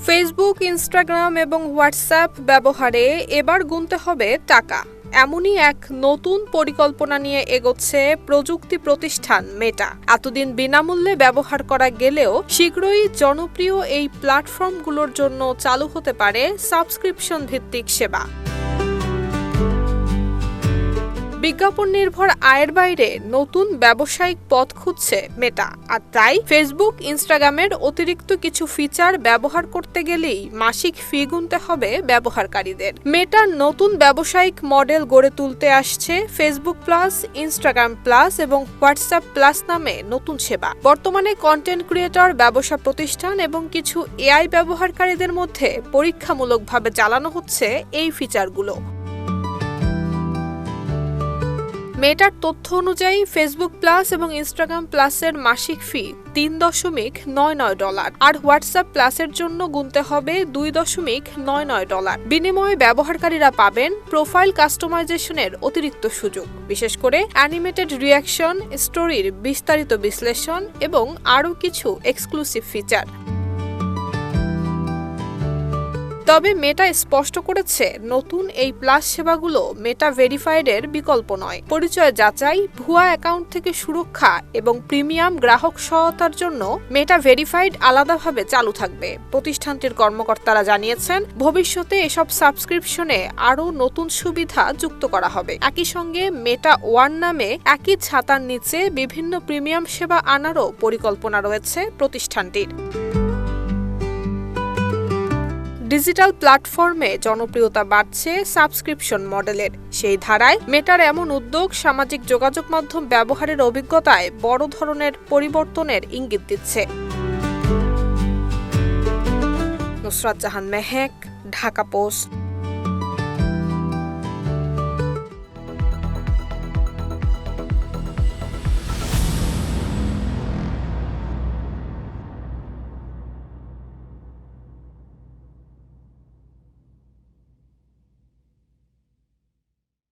Facebook, Instagram এবং WhatsApp ব্যবহারে এবার গুনতে হবে টাকা। এমনই এক নতুন পরিকল্পনা নিয়ে এগোচ্ছে প্রযুক্তি প্রতিষ্ঠান মেটা। এতদিন বিনামূল্যে ব্যবহার করা গেলেও শীঘ্রই জনপ্রিয় এই প্ল্যাটফর্মগুলোর জন্য চালু হতে পারে সাবস্ক্রিপশন ভিত্তিক সেবা। বিজ্ঞাপন নির্ভর আয়ের বাইরে নতুন ব্যবসায়িক পথ খুঁজছে মেটা, আর তাই ফেসবুক, ইনস্টাগ্রামের অতিরিক্ত কিছু ফিচার ব্যবহার করতে গেলেই মাসিক ফি গুনতে হবে ব্যবহারকারীদের। মেটার নতুন ব্যবসায়িক মডেল গড়ে তুলতে আসছে ফেসবুক প্লাস, ইনস্টাগ্রাম প্লাস এবং হোয়াটসঅ্যাপ প্লাস নামে নতুন সেবা। বর্তমানে কন্টেন্ট ক্রিয়েটর, ব্যবসা প্রতিষ্ঠান এবং কিছু এআই ব্যবহারকারীদের মধ্যে পরীক্ষামূলকভাবে চালানো হচ্ছে এই ফিচারগুলো। মেটার তথ্য অনুযায়ী ফেসবুক প্লাস এবং ইনস্টাগ্রাম প্লাসের মাসিক ফি $3.99 আর হোয়াটসঅ্যাপ প্লাসের জন্য গুনতে হবে $2.99। বিনিময়ে ব্যবহারকারীরা পাবেন প্রোফাইল কাস্টমাইজেশনের অতিরিক্ত সুযোগ, বিশেষ করে অ্যানিমেটেড রিঅ্যাকশন, স্টোরির বিস্তারিত বিশ্লেষণ এবং আরও কিছু এক্সক্লুসিভ ফিচার। তবে মেটা স্পষ্ট করেছে, নতুন এই প্লাস সেবাগুলো মেটা ভেরিফাইডের বিকল্প নয়। পরিচয় যাচাই, ভুয়া অ্যাকাউন্ট থেকে সুরক্ষা এবং প্রিমিয়াম গ্রাহক সহায়তার জন্য মেটা ভেরিফাইড আলাদাভাবে চালু থাকবে। প্রতিষ্ঠানটির কর্মকর্তারা জানিয়েছেন, ভবিষ্যতে এসব সাবস্ক্রিপশনে আরও নতুন সুবিধা যুক্ত করা হবে। একই সঙ্গে মেটা ওয়ান নামে একই ছাতার নিচে বিভিন্ন প্রিমিয়াম সেবা আনারও পরিকল্পনা রয়েছে প্রতিষ্ঠানটির। ডিজিটাল প্ল্যাটফর্মে জনপ্রিয়তা বাড়ছে সাবস্ক্রিপশন মডেলের। সেই ধারায় মেটার এমন উদ্যোগ সামাজিক যোগাযোগ মাধ্যম ব্যবহারের অভিজ্ঞতায় বড় ধরনের পরিবর্তনের ইঙ্গিত দিচ্ছে। নুসরাত জাহান মেহেক, ঢাকা পোস্ট।